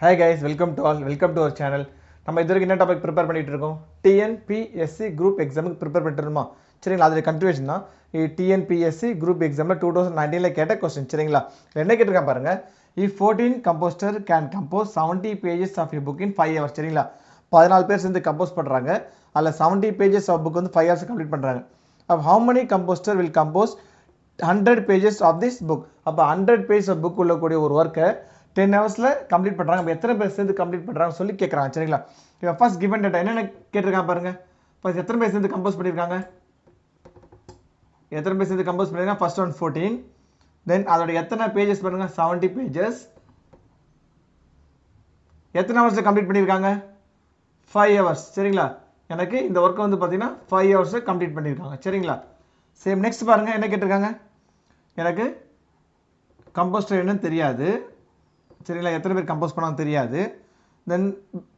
Hi guys, welcome to our channel. நம்ம இதுவரைக்கும் என்ன டாபிக் ப்ரிப்பேர் பண்ணிட்டு இருக்கோம்? TNPSC group examக்கு ப்ரிப்பேர் பண்ணிட்டு இருக்கோமா? சரிங்களா, அதோட கன்டினியூஷன் தான். TNPSC group examல 2019ல கேட்ட क्वेश्चन. சரிங்களா, என்ன கேட்டிருக்கான் பாருங்க. If 14 composer can compose 70 pages of a book in 5 hours. சரிங்களா, 14 பேர் சேர்ந்து கம்போஸ் பண்றாங்க. அதுல 70 pages of book வந்து 5 hours கம்ப்ளீட் பண்றாங்க. அப்ப how many composer will compose 100 pages of this book? அப்ப 100 pages of book உள்ள கூடிய ஒரு வர்க்கை 10 ஹவர்ஸ்ல கம்ப்ளீட் பண்றாங்க. அப்ப எத்தனை பேர் சேர்ந்து கம்ப்ளீட் பண்றாங்க சொல்லி கேக்குறாங்க. சரிங்களா, இப்போ ஃபர்ஸ்ட் given data என்னென்ன கேட்டிருக்காங்க பாருங்க. ஃபர்ஸ்ட் எத்தனை பேர் சேர்ந்து கம்போஸ் பண்ணிருக்காங்க? எத்தனை பேர் சேர்ந்து கம்போஸ் பண்ணிருக்காங்க? First one 14. தென் அதோட எத்தனை பேजेस பாருங்க, 70 பேजेस. எத்தனை ஹவர்ஸ்ல கம்ப்ளீட் பண்ணிருக்காங்க? 5 ஹவர்ஸ். சரிங்களா, எனக்கு இந்த வர்க் வந்து பாத்தீங்கன்னா 5 ஹவர்ஸ்ல கம்ப்ளீட் பண்ணிருக்காங்க. சரிங்களா, சேம் நெக்ஸ்ட் பாருங்க என்ன கேட்டிருக்காங்க. எனக்கு கம்போஸ்டர் என்னன்னு தெரியாது. சரிங்களா, எத்தனை பேர் கம்போஸ் பண்ணாங்க தெரியாது. தென்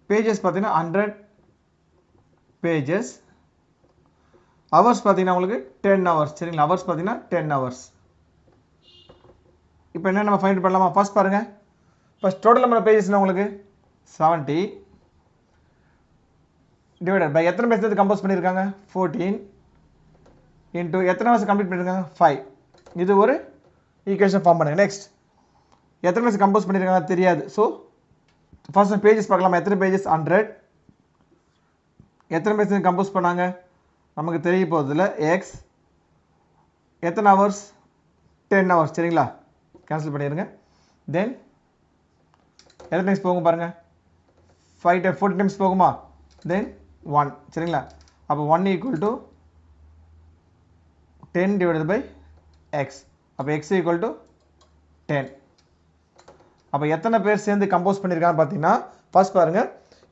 பேजेस பார்த்தீங்கன்னா 100 பேजेस. ஹவர்ஸ் பார்த்தீங்கன்னா உங்களுக்கு 10 ஹவர்ஸ். சரிங்களா, ஹவர்ஸ் பார்த்தீங்கன்னா 10 ஹவர்ஸ். இப்போ என்ன நம்ம ஃபைண்ட் பண்ணலாமா? ஃபர்ஸ்ட் பாருங்க, first total number of pages உங்களுக்கு 70 டிவைடட் பை எத்தனை பேர் சேர்த்து கம்போஸ் பண்ணியிருக்காங்க 14 இன்டூ எத்தனை ஹவர்ஸ் கம்ப்ளீட் பண்ணியிருக்காங்க 5. இது ஒரு ஈக்குவேஷன் ஃபார்ம் பண்ணுங்க. நெக்ஸ்ட் எத்தனை பேர் கம்போஸ் பண்ணியிருக்காங்க தெரியாது. ஸோ ஃபர்ஸ்ட் பேजेस பார்க்கலாம். எத்தனை பேजेस 100. எத்தனை பேர் கம்போஸ் பண்ணாங்க நமக்கு தெரிய போகுதுல எக்ஸ். எத்தனை ஹவர்ஸ் 10 ஹவர்ஸ். சரிங்களா, கேன்சல் பண்ணிடுங்க. தென் எத்தனை டைம்ஸ் போகும் பாருங்க, 5 டைம் 40 டைம்ஸ் போகுமா? தென் 1. சரிங்களா, அப்போ 1 equal to 10 divided by x. அப்போ எக்ஸ் ஈக்குவல் டு 10. அப்போ எத்தனை பேர் சேர்ந்து கம்போஸ் பண்ணியிருக்காங்க பார்த்தீங்கன்னா ஃபர்ஸ்ட் பாருங்க,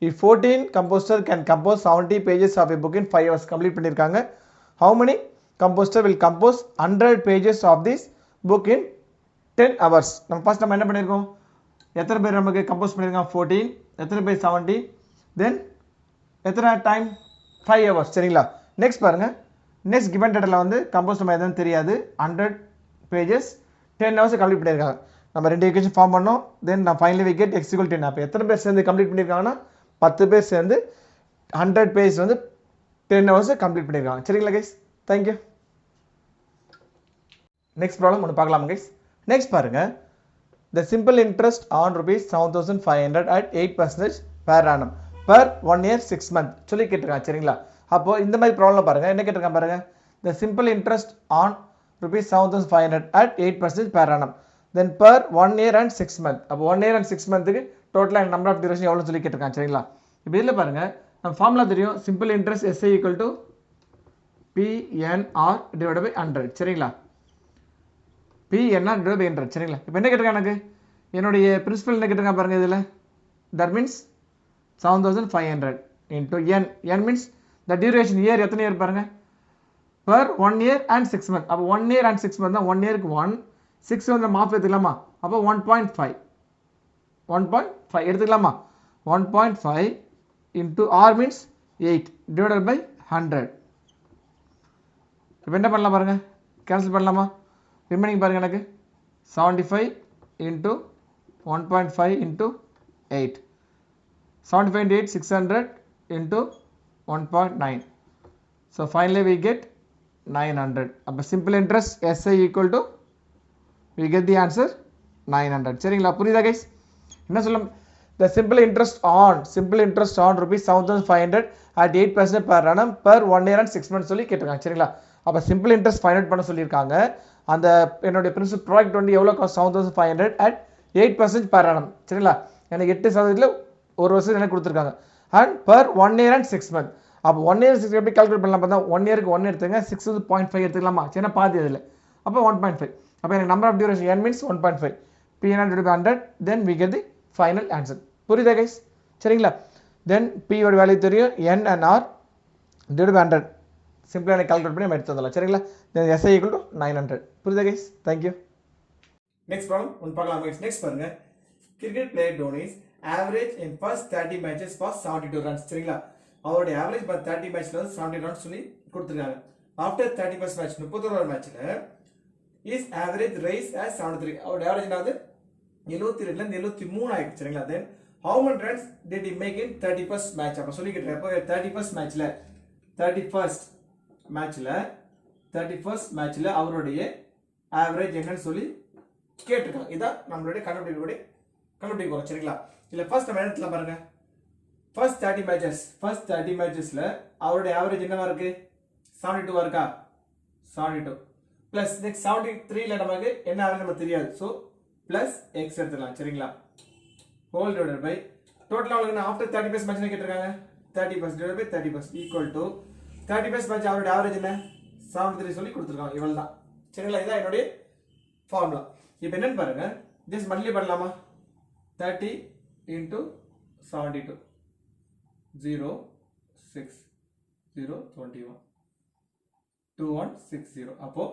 if 14 composer can compose 70 pages of a book in 5 hours complete பண்ணியிருக்காங்க. how many composer will compose 100 pages of this book in 10 hours? நம்ம ஃபர்ஸ்ட் நம்ம என்ன பண்ணியிருக்கோம், எத்தனை பேர் நமக்கு கம்போஸ் பண்ணியிருக்காங்க 14, எத்தனை பேர் 70, தென் எத்தனை டைம் 5 hours. சரிங்களா, நெக்ஸ்ட் பாருங்க, நெக்ஸ்ட் given dataல வந்து கம்போஸ் நம்ம எதுவும் தெரியாது. 100 pages 10 hours கம்ப்ளீட் பண்ணியிருக்காங்க. நம்ம ரெண்டு ஈக்குவேஷன் ஃபார்ம் பண்ணோம். தென் நான் finally we get x equal to 10. அப்போ எத்தனை பேர் சேர்ந்து கம்ப்ளீட் பண்ணியிருக்காங்கன்னா 10 பேர் சேர்ந்து 100 பேஜ் வந்து 10 ஹவர்ஸ் கம்ப்ளீட் பண்ணியிருக்காங்க. சரிங்களா கைஸ், தேங்க்யூ. நெக்ஸ்ட் ப்ராப்ளம் ஒன்று பார்க்கலாம் கைஸ். நெக்ஸ்ட் பாருங்க, the simple interest on rupees 7500 at 8% per annum per 1 year 6 month சொல்லி கேட்டிருக்காங்க. சரிங்களா, அப்போ இந்த மாதிரி ப்ராப்ளம் பாருங்க, என்ன கேட்டிருக்காங்க பாருங்க. the simple interest on rupees 7500 at 8% per annum then per 1 year and 6 month. அப்போ 1 year and 6 monthக்கு டோட்டலா நம்பர் ஆஃப் டியூரேஷன் எவ்வளவு சொல்லி கேட்டிருக்காங்க. சரிங்களா, இப்போ இதுல பாருங்க, நம்ம ஃபார்முலா தெரியும். Simple interest SI equal to PNR divided by 100. சரிங்களா, PNR டிவைடட் பை 100. சரிங்களா, இப்போ என்ன கேட்டிருக்காங்க, எனக்கு என்னுடைய பிரின்சிபல் என்ன கேட்டிருக்காங்க பாருங்க. இதுல that means 7500 into n means the duration year. எத்தனை இயர் பாருங்க, per 1 year and 6 month. அப்போ 1 year and 6 month தான். 1 yearக்கு 1, 6 வந்து மாஃப் எடுத்துக்கலாமா? அப்போ 1.5 எடுத்துக்கலாமா? 1.5 into r means 8 divided by 100. இப்போ என்ன பண்ணலாம் பாருங்க, கேன்சல் பண்ணலாமா? ரிமைனிங் பாருங்க, எனக்கு 75 into 1.5 into 8. 75 into 8 600 into 1.9. so finally we get 900. அப்போ simple interest SI equal to we get the answer 900. சரிங்களா, புரியுதா கைஸ்? என்ன சொல்ல, the simple interest on rupees 7500 at 8% per annum per 1 year and 6 months சொல்லி கேட்டிருக்காங்க. சரிங்களா, அப்போ simple interest ஃபைண்ட் அவுட் பண்ண சொல்லியிருக்காங்க. அந்த என்னுடைய பிரின்சிபல் ப்ராடக்ட் வந்து எவ்வளோ காஸ்ட் 7500 at 8% per annum. சரிங்களா, எனக்கு 8% ஒரு வருஷம் எனக்கு கொடுத்துருக்காங்க. And per 1 year and 6 month. அப்போ 1 year 6 எப்படி கால்குலேட் பண்ணலாம் பார்த்தா 1 இயருக்கு 1 எடுத்துங்க, 6 வந்து 0.5 எடுத்துக்கலாமா? சரினா பாதி அதில். அப்போ 1.5. அப்போ எனக்கு number of duration n means 1.5 PNR divided by 100 then we get the final answer. புரியுதா கைஸ்? சரிங்களா, தென் P ஓட வேல்யூ தெரியும், n and r divided by 100 சிம்பிளா எனக்கு கால்குலேட் பண்ணி நம்ம எடுத்து வந்துடலாம். சரிங்களா, தென் SI equal to 900. புரியுதா கைஸ்? தேங்க்யூ. நெக்ஸ்ட் ப்ராப்ளம் ஒன்று பார்க்கலாம் கைஸ். நெக்ஸ்ட் பாருங்க, cricket player Stoinis average in first 30 matches for 72 runs. சரிங்களா, அவருடைய ஆவரேஜ் 30 மேட்ச்ல வந்து 70 ரன்ஸ் சொல்லி கொடுத்துருக்காங்க. ஆஃப்டர் 31 மேட்ச் 31 மேட்ச்ல இஸ் ஆவரேஜ் ரைஸ் as 73. அவருடைய ஆவரேஜ் என்னது 72ல இருந்து 73 ஆயிடுச்சு. சரிங்களா, தென் how many runs did he make in 31st match அப்ப சொல்லிக்கிட்டேன் அப்போ 31st matchல அவருடைய ஆவரேஜ் என்னன்னு சொல்லி கேட்டிருக்காங்க. இதான் நம்மளுடைய கண்டுபிடிக்க போறோம் சரிங்களா. இல்ல ஃபர்ஸ்ட் நம்ம எடுத்துலாம் பாருங்க. ஃபர்ஸ்ட் 30 மேட்சஸ்ல அவருடைய ஆவரேஜ் என்னவா இருக்கு? 72 இருக்கா? 72 பிளஸ் நெக்ஸ்ட் 73ல நமக்கு என்ன ஆவரேஜ் நமக்கு தெரியாது. சோ பிளஸ் x எடுத்துக்கலாம் சரிங்களா. ஹோல் டிவைடட் பை டோட்டல் உங்களுக்கு ஆஃப்டர் 30 மேட்ச் கேட்டிருக்காங்க. 30% divided by 30% equal to 30 match அவருடைய ஆவரேஜ் என்ன? 73 சொல்லி கொடுத்திருக்காங்க. இவ்வளவுதான் சரிங்களா. இதான் என்னோட ஃபார்முலா. இப்போ என்னன்னு பாருங்க. ஜஸ்ட் மல்டிப்ளை பண்ணலாமா? 30 into 72 0 6 0 21 2160 அப்போ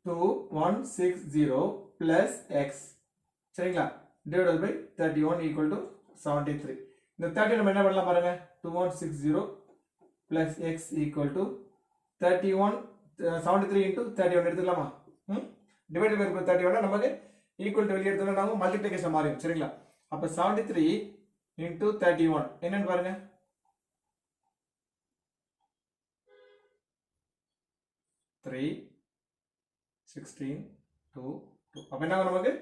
2160 plus x சரிங்களா divided by 31 equal to 73. இந்த 30 நம்ம என்ன பண்ணலாம் பாருங்க. 2160 plus x equal to 31 73 into 31 எடுத்துக்கலாமா? டிவைடட் பை 31 நமக்கு ஈக்குவல் டு வெளிய எடுத்தோம்னா நாம மல்டிப்ளிகேஷன் மாறிடும் சரிங்களா. அப்ப 73 into 31 என்னன்னு பாருங்க. 3 16 2 2 அப்ப என்ன நமக்கு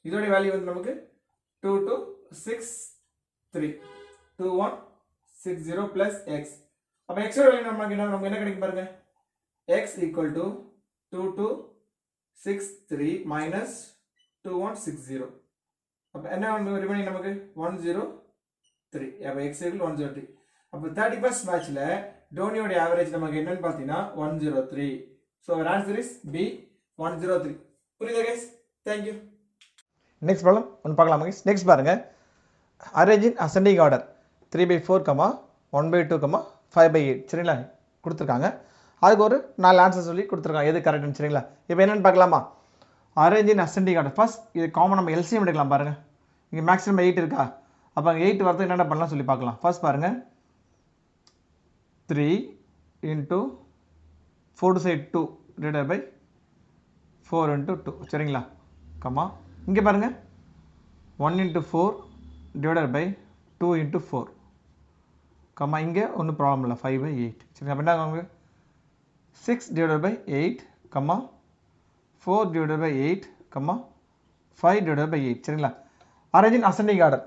இதோட வேல்யூ வந்து நமக்கு 2263 2160 plus x. அப்ப x ஓட வேல்யூ நமக்கு என்ன கிடைக்கும் பாருங்க. x equal to 2263 minus 2160 அப்ப என்ன ரிமைனிங் நமக்கு 103. அப்ப x equal 103. அப்ப 31st மேட்ச்ல டோனியோட ஆவரேஜ் நமக்கு என்னன்னு பாத்தீங்கன்னா 103. So our answer is B 103. புரியுதா guys? Thank you. Next problem ஒன்று பார்க்கலாமா guys? நெக்ஸ்ட் பாருங்க. அரேஞ்ச் இன் அசெண்டிங் ஆர்டர் 3/4, 1/2, 5/8 சரிங்களா கொடுத்துருக்காங்க. அதுக்கு ஒரு 4 ஆன்சர் சொல்லி கொடுத்துருக்காங்க. எது கரெக்ட்னு சரிங்களா. இப்போ என்னன்னு பார்க்கலாமா? அரேஞ்ச் இன் அசெண்டிங் ஆர்டர். ஃபர்ஸ்ட் இது காமன் நம்ம எல்சிஎம் எடுக்கலாம் பாருங்க. இங்கே மேக்ஸிமம் 8 இருக்கா? அப்போ அங்கே 8 வரதுக்கு என்னென்ன பண்ணலாம் சொல்லி பார்க்கலாம். ஃபர்ஸ்ட் பாருங்க 3 into 4 to side 2 divided by 4 into 2 சரிங்களா. கமா இங்கே பாருங்க 1 into 4 divided by 2 into 4 comma இங்கே ஒன்றும் ப்ராப்ளம் இல்லை 5/8 சரி. அப்போ என்ன 6 divided by 8 comma 4 divided by 8 comma 5 divided by 8 சரிங்களா. அரேஞ்ச் இன் அசெண்டிங் ஆர்டர்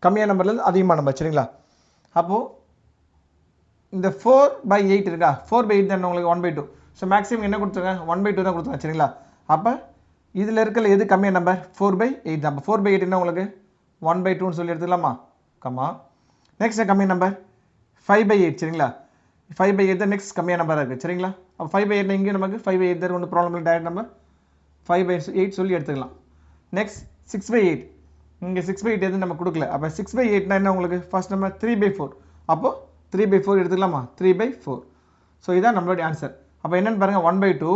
கம்மியான நம்பர்லேருந்து அதிகமான நம்பர் சரிங்களா. அப்போது இந்த 4/8 இருக்கா? 4/8 தான் உங்களுக்கு 1/2. ஸோ மேக்ஸிமம் என்ன கொடுத்துருக்காங்க? 1/2 தான் கொடுத்துருக்காங்க சரிங்களா. அப்போ இதில் இருக்கிற எது கம்மியான நம்பர்? 4/8 தான். அப்போ 4/8 என்ன உங்களுக்கு 1/2ன்னு சொல்லி எடுத்துக்கலாமா? கம்மா நெக்ஸ்ட் கம்மியான நம்பர் 5/8 சரிங்களா. 5/8 தான் நெக்ஸ்ட் கம்மியான நம்பராக இருக்குது சரிங்களா. அப்போ 5/8 இங்கே நமக்கு 5/8 தான் ஒன்றும் ப்ராப்ளம் இல்லை. டேரக்ட் நம்பர் 5/8 சொல்லி எடுத்துக்கலாம். நெக்ஸ்ட் 6/8 இங்கே 6/8 எதுவும் நம்ம கொடுக்கல. அப்போ 6/8னா என்ன உங்களுக்கு? ஃபர்ஸ்ட் நம்பர் 3/4 அப்போது 3/4 எடுத்துக்கலாமா? 3/4. ஸோ இதான் நம்மளுடைய ஆன்சர். அப்போ என்னென்னு பாருங்கள் 1/2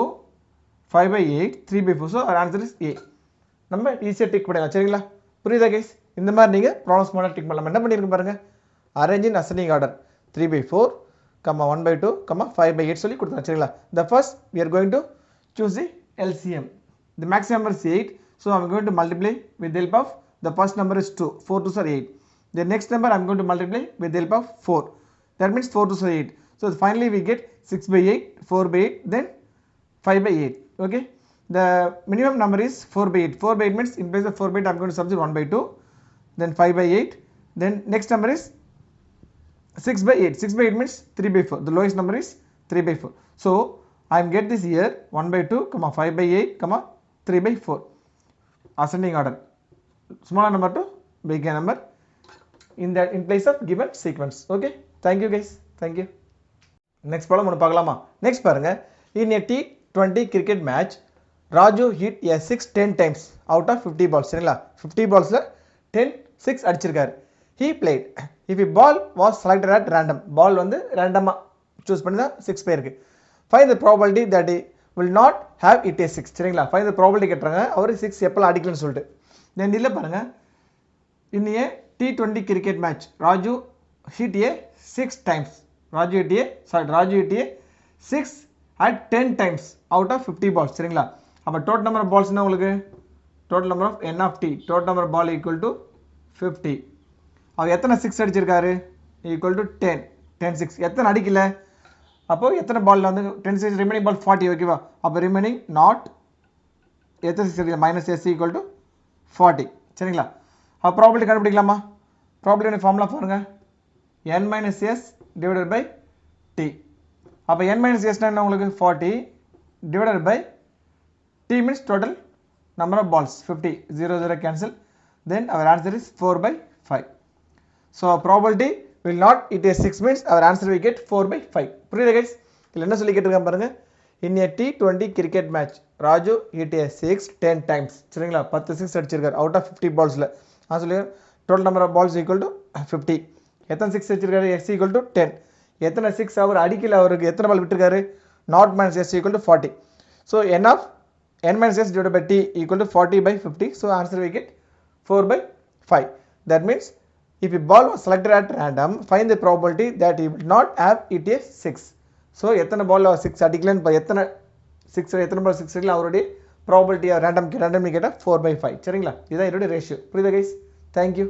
5/8 3/4. So answer is a. நம்ம ஈஸியாக டிக் பண்ணிடலாம் சரிங்களா. புரியுதா கைஸ்? இந்த மாதிரி நீங்கள் ப்ராப்ளம்ஸ் பண்ணால் டிக் பண்ணலாம். என்ன பண்ணியிருக்கோம் பாருங்கள். அரேஞ்ச் இன் அசெண்டிங் ஆர்டர் 3/4, 1/2, 5/8 சொல்லி கொடுத்தாங்க சரிங்களா. The first we are going to choose the LCM. The maximum number is 8. So I am going to multiply with the help of the first number is 2. 4 2s are 8. The next number I am going to multiply with the help of 4. That means 4 2s are 8. So finally we get 6/8, 4/8, then 5/8. Okay. The minimum number is 4/8. 4/8 means in place of 4/8 I am going to substitute 1/2. Then 5/8. Then next number is 6/8. 6/8 means 3/4. The lowest number is 3/4. So I am get this here 1/2, 5/8, 3/4. Ascending order. Smaller number to bigger number in place of given sequence. Okay. Thank you guys. Thank you. Next problem ஒன்று பார்க்கலாமா? Next பாருங்க. In a T20 cricket match, Raju hit a 10 times out of 50 balls. சரிங்களா? 50 ballsல 6 அடிச்சிருக்காரு. He played. If a ball was selected at random, ball வந்து ரேண்டமாக choose பண்ணி தான் 6 போயிருக்கு. Find the probability that he will not have hit a 6. சரிங்களா? Find the probability கேட்டுறாங்க. அவர் 6 எப்போலாம் அடிக்கலன்னு சொல்லிட்டு. Then இதில் பாருங்க. In a T20 cricket match, Raju hit a 6 times. Raju hit a 6 at 10 times out of 50 balls. சரிங்களா? அப்போ total number of balls என்ன உங்களுக்கு? Total number of n of t. Total number of ball equal to 50. அவர் எத்தனை 6 அடிச்சிருக்காரு equal to 10 10 6 எத்தனை அடிக்கல அப்போ எத்தனை பால்ல வந்து 10 6 ரிமைனிங் பால் 40 ஓகேவா அப்போ ரிமைனிங் நாட் எத்தனை 6 அடிக்கல மைனஸ் எஸ் ஈக்குவல் டு 40 சரிங்களா அப்போ ப்ராபபிலிட்டி கண்டுபிடிக்கலாமா ப்ராபபிலிட்டி ஃபார்முலா பாருங்க n minus s divided by t அப்போ n minus s என்ன உங்களுக்கு 40 divided by t means total number of balls 50 0 0 cancel then our answer is 4 by 5 so probability will not it is 6 means our answer we get 4 by 5 புரியுதா guys இல்ல என்ன சொல்லி கேட்டிருக்காங்க பாருங்க in a T20 cricket match Raju hit a 6 10 times சரிங்களா 10 6 அடிச்சிருக்கார் out of 50 ballsல நான் சொல்லிறேன் total number of balls equal to 50 எத்தனை 6 அடிச்சிருக்காரு s equal to 10 எத்தனை 6 அவர் அடிக்கல அவருக்கு எத்தனை பால் விட்டுருக்காரு not minus s equal to 40 so n of n minus s divided by t equal to 40 by 50 so answer we get 4 by 5 that means if a ball was selected at random find the probability that he will not have hit a 6 so எத்தனை பால் 6 அடிக்கலன்னு எத்தனை 6 எத்தனை பால் 6 அடிக்கல அவருடைய probability randomly கேட்டா 4 by 5 சரிங்களா இதான் இதோட ratio புரியுதா guys thank you